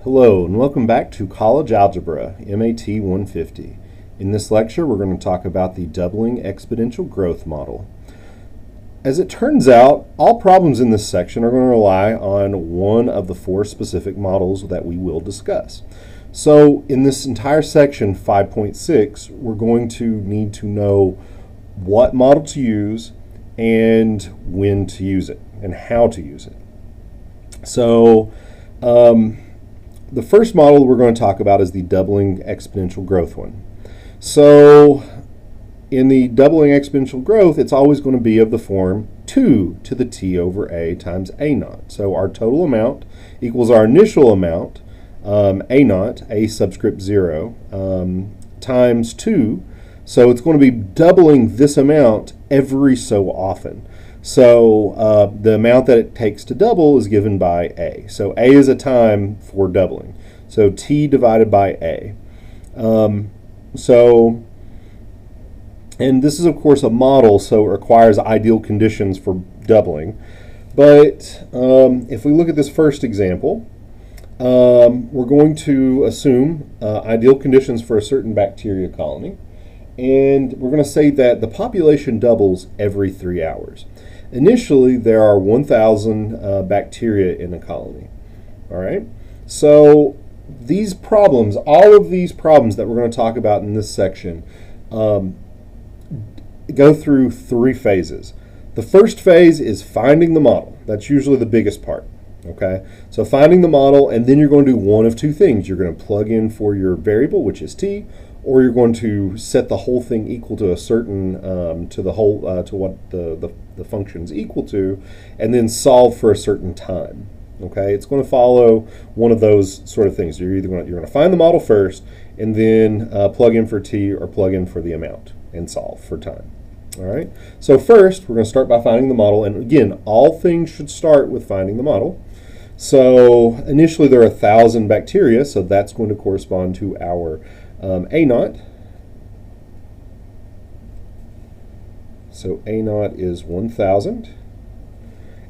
Hello and welcome back to College Algebra, MAT 150. In this lecture we're going to talk about the doubling exponential growth model. As it turns out, all problems in this section are going to rely on one of the four specific models that we will discuss. So in this entire section 5.6, we're going to need to know what model to use and when to use it and how to use it. So the first model we're going to talk about is the doubling exponential growth one. So in the doubling exponential growth, it's always going to be of the form 2 to the t over a times a naught. So our total amount equals our initial amount, a naught, a subscript 0, times 2. So it's going to be doubling this amount every so often. So the amount that it takes to double is given by a. So a is a time for doubling. So t divided by a. And this is of course a model, so it requires ideal conditions for doubling. But if we look at this first example, we're going to assume ideal conditions for a certain bacteria colony. And we're going to say that the population doubles every 3 hours. Initially, there are 1,000 bacteria in a colony. All right. So these problems, all of these problems that we're going to talk about in this section, go through 3 phases. The first phase is finding the model. That's usually the biggest part. Okay. So finding the model, and then you're going to do one of two things. You're going to plug in for your variable, which is t, or you're going to set the whole thing equal to a certain to what the function's equal to, and then solve for a certain time. Okay, it's going to follow one of those sort of things. You're going to find the model first, and then plug in for t or plug in for the amount and solve for time. All right. So first, we're going to start by finding the model, and again, all things should start with finding the model. So initially, there are 1,000 bacteria, so that's going to correspond to our a naught. So a naught is 1,000.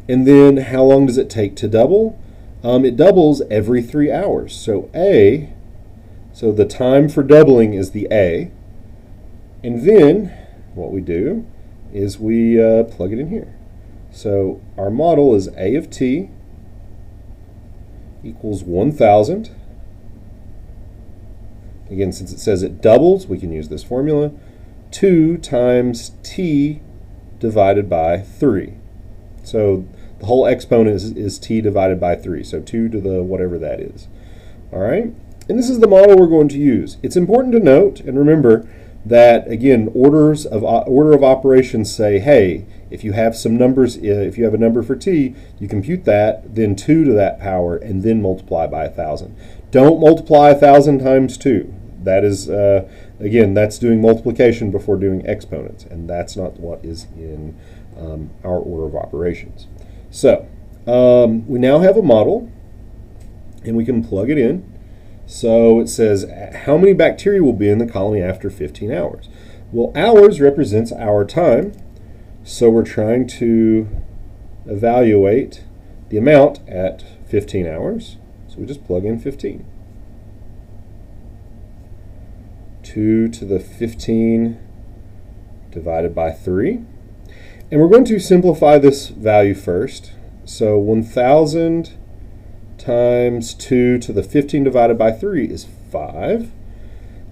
And then how long does it take to double? It doubles every 3 hours. So the time for doubling is the a. And then what we do is we plug it in here. So our model is a of t equals 1,000. Again, since it says it doubles, we can use this formula. 2 times t divided by 3. So the whole exponent is t divided by 3. So 2 to the whatever that is. All right? And this is the model we're going to use. It's important to note and remember that, again, order of operations say, hey, if you have some numbers, if you have a number for t, you compute that, then 2 to that power, and then multiply by 1,000. Don't multiply 1,000 times 2. That is, again, that's doing multiplication before doing exponents, and that's not what is in our order of operations. So we now have a model, and we can plug it in. So it says how many bacteria will be in the colony after 15 hours. Well, hours represents our time, so we're trying to evaluate the amount at 15 hours. So we just plug in 15. 2 to the 15 divided by 3. And we're going to simplify this value first. So 1,000 times 2 to the 15 divided by 3 is 5.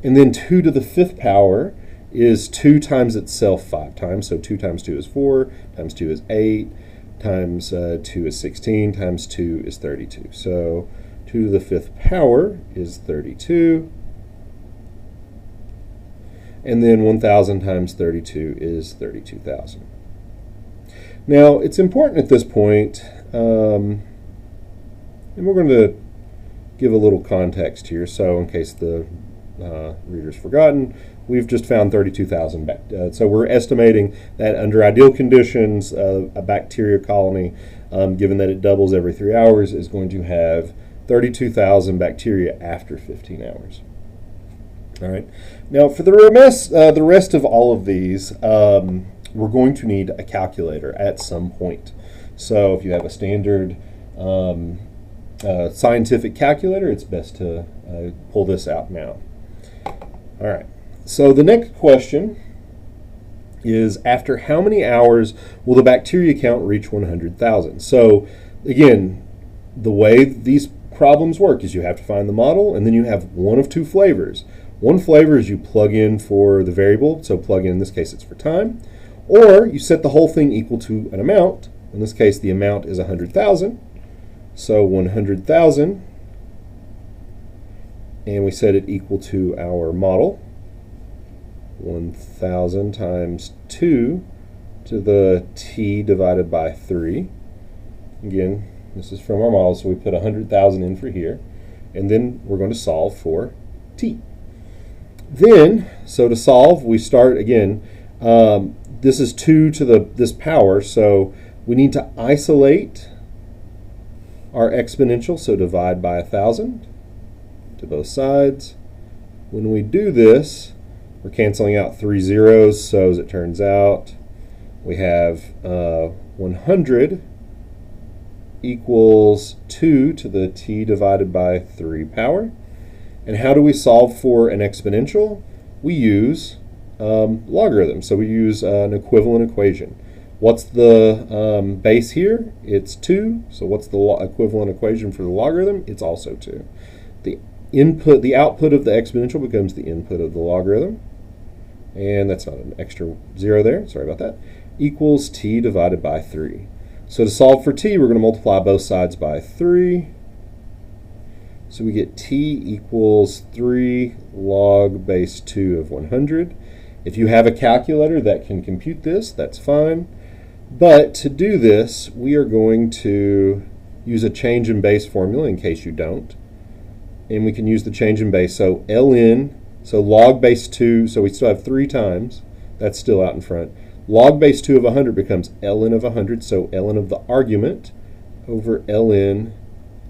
And then 2 to the 5th power is 2 times itself 5 times. So 2 times 2 is 4, times 2 is 8, times 2 is 16, times 2 is 32. So 2 to the 5th power is 32. And then 1,000 times 32 is 32,000. Now, it's important at this point, and we're going to give a little context here. So in case the reader's forgotten, we've just found 32,000. So we're estimating that under ideal conditions, a bacteria colony, given that it doubles every 3 hours, is going to have 32,000 bacteria after 15 hours. All right. Now, for the rest of all of these, we're going to need a calculator at some point. So if you have a standard scientific calculator, it's best to pull this out now. All right, so the next question is, after how many hours will the bacteria count reach 100,000? So again, the way these problems work is you have to find the model, and then you have one of two flavors. One flavor is you plug in for the variable, so plug in this case it's for time, or you set the whole thing equal to an amount. In this case, the amount is 100,000, so 100,000, and we set it equal to our model, 1,000 times 2 to the t divided by 3. Again, this is from our model, so we put 100,000 in for here, and then we're going to solve for t. Then, so to solve, we start again. This is 2 to this power, so we need to isolate our exponential, so divide by 1,000 to both sides. When we do this, we're canceling out 3 zeros, so as it turns out, we have 100 equals 2 to the t divided by 3 power. And how do we solve for an exponential? We use logarithm, so we use an equivalent equation. What's the base here? It's 2, so what's the equivalent equation for the logarithm? It's also 2. The output of the exponential becomes the input of the logarithm, and that's not an extra 0 there, sorry about that, equals t divided by 3. So to solve for t, we're going to multiply both sides by 3. So we get t equals 3 log base 2 of 100. If you have a calculator that can compute this, that's fine. But to do this, we are going to use a change in base formula in case you don't. And we can use the change in base. So ln, so log base 2, so we still have 3 times. That's still out in front. Log base 2 of 100 becomes ln of 100, so ln of the argument over ln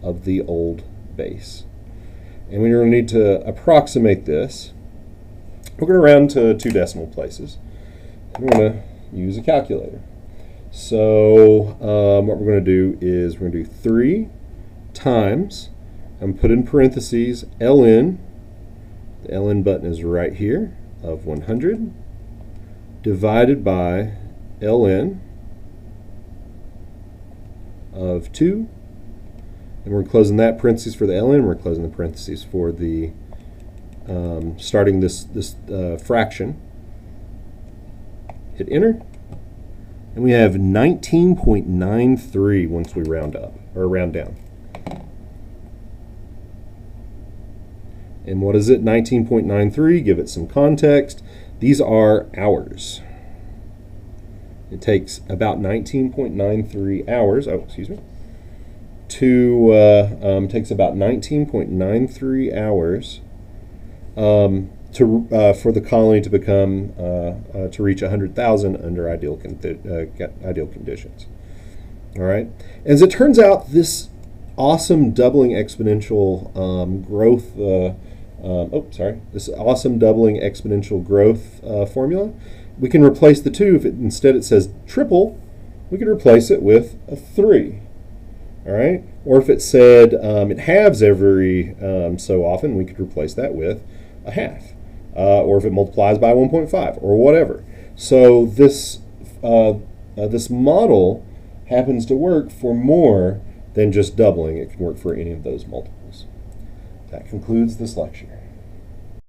of the old base. And we're going to need to approximate this. We're going to round to 2 decimal places. We're going to use a calculator. So what we're going to do is we're going to do 3 times, and put in parentheses, ln, the ln button is right here, of 100, divided by ln of 2. And we're closing that parentheses for the ln, we're closing the parentheses for the starting this fraction. Hit enter, and we have 19.93 once we round up, or round down. And what is it? 19.93, give it some context. These are hours. It takes about 19.93 hours, takes about 19.93 hours for the colony to become to reach 100,000 under ideal conditions. All right. As it turns out, this awesome doubling exponential growth. This awesome doubling exponential growth formula. We can replace the 2. If instead it says triple, we can replace it with a 3. All right. Or if it said it halves every so often, we could replace that with a half. Or if it multiplies by 1.5 or whatever. So this this model happens to work for more than just doubling. It can work for any of those multiples. That concludes this lecture.